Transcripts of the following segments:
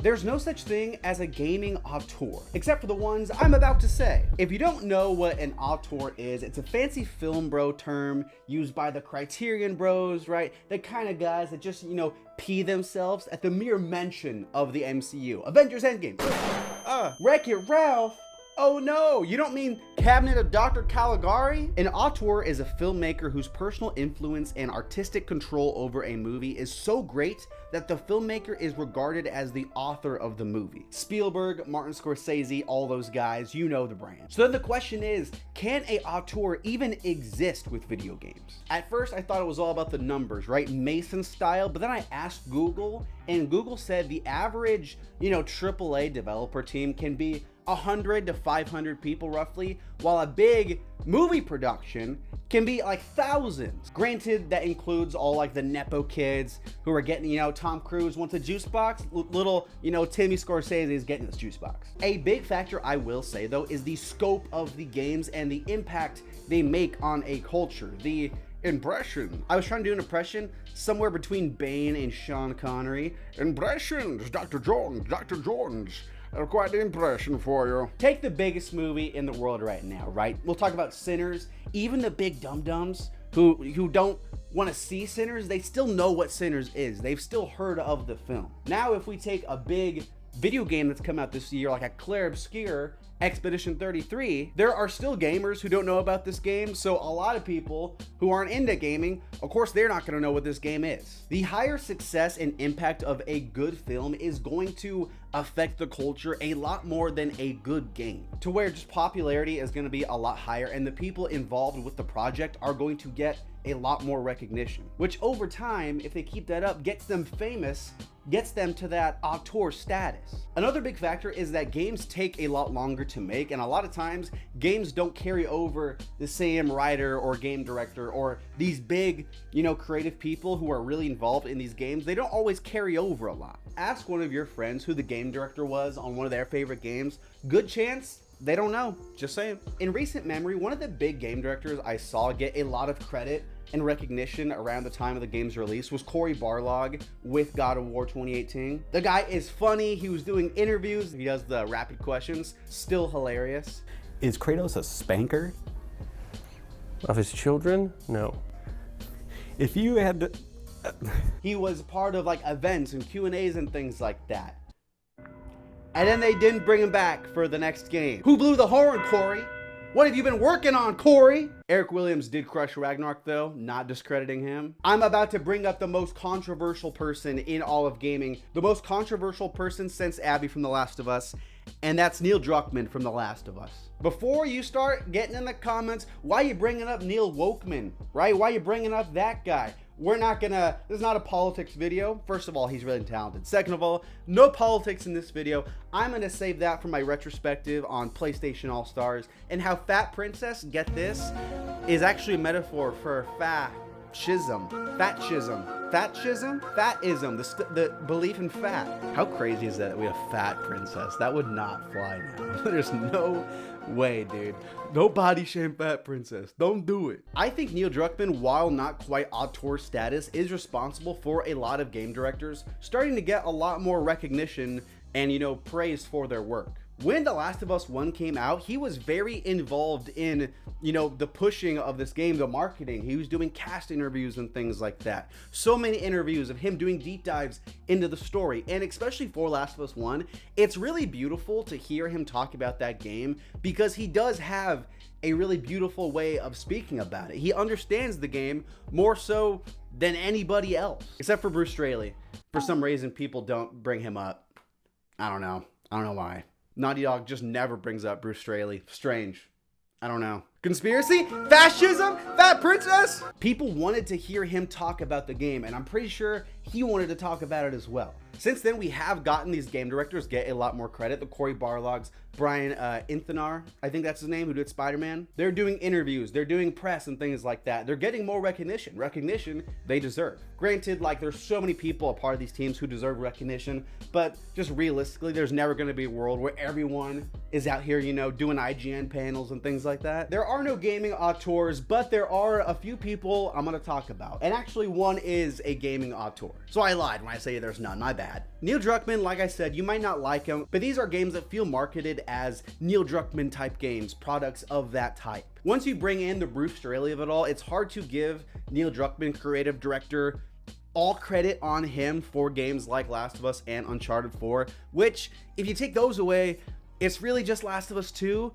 There's no such thing as a gaming auteur, except for the ones I'm about to say. If you don't know what an auteur is, it's a fancy film bro term used by the Criterion bros, right? The kind of guys that just, pee themselves at the mere mention of the MCU. Avengers Endgame. Wreck-It Ralph. Oh no, you don't mean Cabinet of Dr. Caligari? An auteur is a filmmaker whose personal influence and artistic control over a movie is so great that the filmmaker is regarded as the author of the movie. Spielberg, Martin Scorsese, all those guys, you know the brand. So then the question is, can a auteur even exist with video games? At first, I thought it was all about the numbers, right? Mason style, but then I asked Google, and Google said the average, AAA developer team can be 100 to 500 people roughly, while a big movie production can be like thousands. Granted, that includes all like the Nepo kids who are getting, Tom Cruise wants a juice box, little, Timmy Scorsese is getting this juice box. A big factor I will say though is the scope of the games and the impact they make on a culture. The impression. I was trying to do an impression somewhere between Bane and Sean Connery. Impressions, Dr. Jones, Dr. Jones. Quite the impression for you. Take the biggest movie in the world right now, right? We'll talk about Sinners. Even the big dum-dums who don't want to see Sinners, they still know what Sinners is. They've still heard of the film. Now, if we take a big video game that's come out this year, like a Claire Obscure, Expedition 33, there are still gamers who don't know about this game, so a lot of people who aren't into gaming, of course, they're not going to know what this game is. The higher success and impact of a good film is going to affect the culture a lot more than a good game, to where just popularity is going to be a lot higher and the people involved with the project are going to get a lot more recognition, which over time, if they keep that up, gets them famous, gets them to that auteur status. Another big factor is that games take a lot longer to make, and a lot of times games don't carry over the same writer or game director or these big, creative people who are really involved in these games. They don't always carry over a lot. Ask one of your friends who the game director was on one of their favorite games. Good chance they don't know, just saying. In recent memory, one of the big game directors I saw get a lot of credit and recognition around the time of the game's release was Cory Barlog with God of War 2018. The guy is funny. He was doing interviews. He does the rapid questions. Still hilarious. Is Kratos a spanker? Of his children? No. If you had to... He was part of like events and Q&As and things like that. And then they didn't bring him back for the next game. Who blew the horn, Cory? What have you been working on, Cory? Eric Williams did crush Ragnarok though, not discrediting him. I'm about to bring up the most controversial person in all of gaming, the most controversial person since Abby from The Last of Us, and that's Neil Druckmann from The Last of Us. Before you start getting in the comments, why are you bringing up Neil Wokeman, right? Why are you bringing up that guy? This is not a politics video. First of all, he's really talented. Second of all, no politics in this video. I'm gonna save that for my retrospective on PlayStation All-Stars and how Fat Princess, get this, is actually a metaphor for fatism, the belief in fat. How crazy is that we have Fat Princess? That would not fly now. There's no way, dude. No body shame Fat Princess. Don't do it. I think Neil Druckmann, while not quite auteur status, is responsible for a lot of game directors starting to get a lot more recognition and, praise for their work. When The Last of Us 1 came out, he was very involved in, the pushing of this game, the marketing. He was doing cast interviews and things like that. So many interviews of him doing deep dives into the story. And especially for Last of Us 1, it's really beautiful to hear him talk about that game because he does have a really beautiful way of speaking about it. He understands the game more so than anybody else, except for Bruce Straley. For some reason, people don't bring him up. I don't know why. Naughty Dog just never brings up Bruce Straley. Strange. I don't know. Conspiracy? Fascism? Fat Princess? People wanted to hear him talk about the game, and I'm pretty sure he wanted to talk about it as well. Since then, we have gotten these game directors get a lot more credit. The Cory Barlogs, Brian Inthanar, I think that's his name, who did Spider-Man. They're doing interviews, they're doing press and things like that. They're getting more recognition they deserve. Granted, there's so many people a part of these teams who deserve recognition, but just realistically, there's never going to be a world where everyone is out here, doing IGN panels and things like that. There are are no gaming auteurs, but there are a few people I'm gonna talk about. And actually one is a gaming auteur. So I lied when I say there's none, my bad. Neil Druckmann, like I said, you might not like him, but these are games that feel marketed as Neil Druckmann type games, products of that type. Once you bring in the Bruce Straley of it all, it's hard to give Neil Druckmann, creative director, all credit on him for games like Last of Us and Uncharted 4, which if you take those away, it's really just Last of Us 2.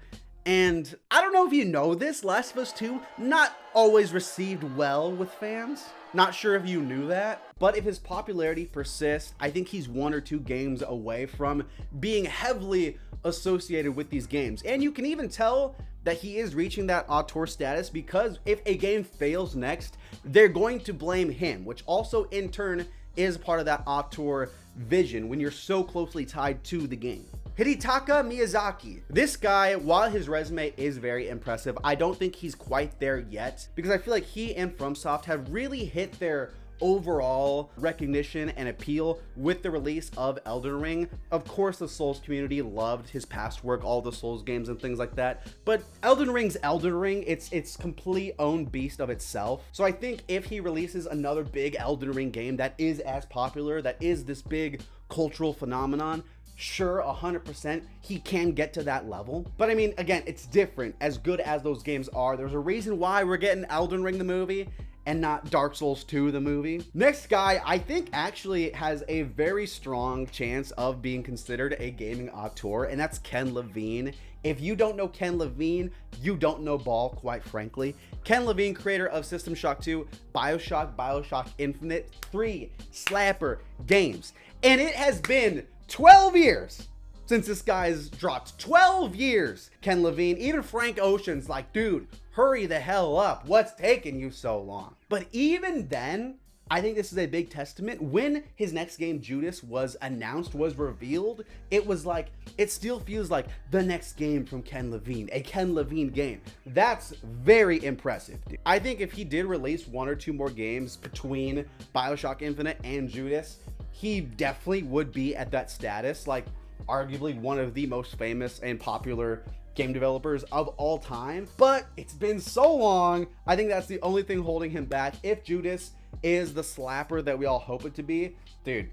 And I don't know if you know this, Last of Us 2 not always received well with fans. Not sure if you knew that, but if his popularity persists, I think he's 1 or 2 games away from being heavily associated with these games. And you can even tell that he is reaching that auteur status because if a game fails next, they're going to blame him, which also in turn is part of that auteur vision when you're so closely tied to the game. Hidetaka Miyazaki. This guy, while his resume is very impressive, I don't think he's quite there yet because I feel like he and FromSoft have really hit their overall recognition and appeal with the release of Elden Ring. Of course, the Souls community loved his past work, all the Souls games and things like that, but Elden Ring's Elden Ring, it's complete own beast of itself. So I think if he releases another big Elden Ring game that is as popular, that is this big cultural phenomenon, sure, 100% he can get to that level. But I mean, again, it's different. As good as those games are, there's a reason why we're getting Elden Ring the movie and not Dark Souls 2 the movie. Next guy, I think actually has a very strong chance of being considered a gaming auteur, and that's Ken Levine. If you don't know Ken Levine, you don't know ball, quite frankly. Ken Levine, creator of System Shock 2, BioShock, BioShock Infinite, 3 slapper games. And it has been 12 years since this guy's dropped. 12 years. Ken Levine, even Frank Ocean's like, dude, hurry the hell up. What's taking you so long? But even then, I think this is a big testament. When his next game, Judas, was announced, was revealed, it was like, it still feels like the next game from Ken Levine, a Ken Levine game. That's very impressive, dude. I think if he did release 1 or 2 more games between BioShock Infinite and Judas, he definitely would be at that status, like arguably one of the most famous and popular game developers of all time. But it's been so long, I think that's the only thing holding him back. If Judas is the slapper that we all hope it to be, dude,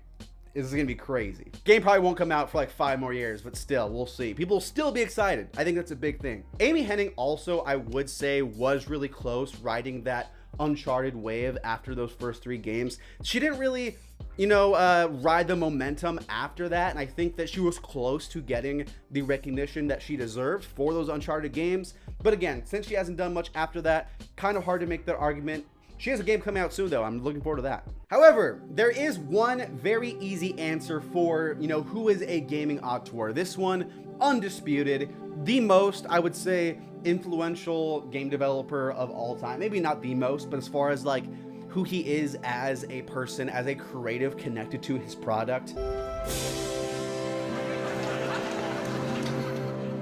this is gonna be crazy. Game probably won't come out for like 5 more years, but still, we'll see. People will still be excited. I think that's a big thing. Amy Hennig also, I would say, was really close riding that Uncharted wave after those first 3 games. She didn't really, ride the momentum after that, and I think that she was close to getting the recognition that she deserved for those Uncharted games. But again, since she hasn't done much after that, kind of hard to make that argument. She has a game coming out soon though, I'm looking forward to that. However, there is one very easy answer for, who is a gaming auteur. This one, undisputed, the most, I would say, influential game developer of all time. Maybe not the most, but as far as like who he is as a person, as a creative connected to his product.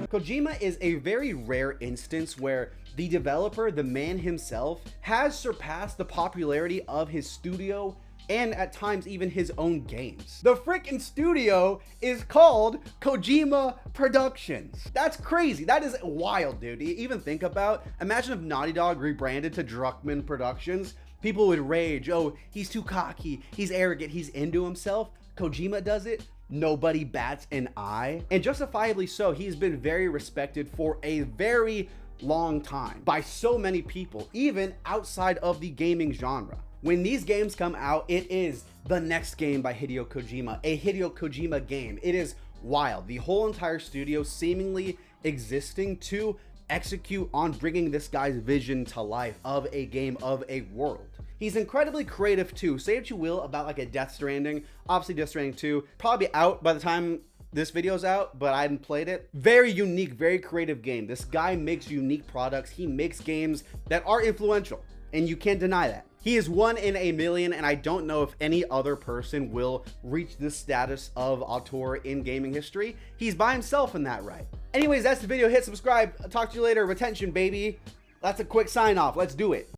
Kojima is a very rare instance where the developer, the man himself, has surpassed the popularity of his studio and at times even his own games. The frickin' studio is called Kojima Productions. That's crazy. That is wild, dude. You even think about, imagine if Naughty Dog rebranded to Druckmann Productions. People would rage, oh, he's too cocky, he's arrogant, he's into himself. Kojima does it, nobody bats an eye. And justifiably so, he's been very respected for a very long time by so many people, even outside of the gaming genre. When these games come out, it is the next game by Hideo Kojima, a Hideo Kojima game. It is wild. The whole entire studio seemingly existing to execute on bringing this guy's vision to life of a game, of a world. He's incredibly creative too. Say what you will about like a Death Stranding. Obviously Death Stranding 2 probably out by the time this video's out, but I haven't played it. Very unique, very creative game. This guy makes unique products. He makes games that are influential, and you can't deny that. He is 1 in a million, and I don't know if any other person will reach this status of auteur in gaming history. He's by himself in that right. Anyways, that's the video. Hit subscribe. I'll talk to you later. Retention, baby. That's a quick sign off. Let's do it.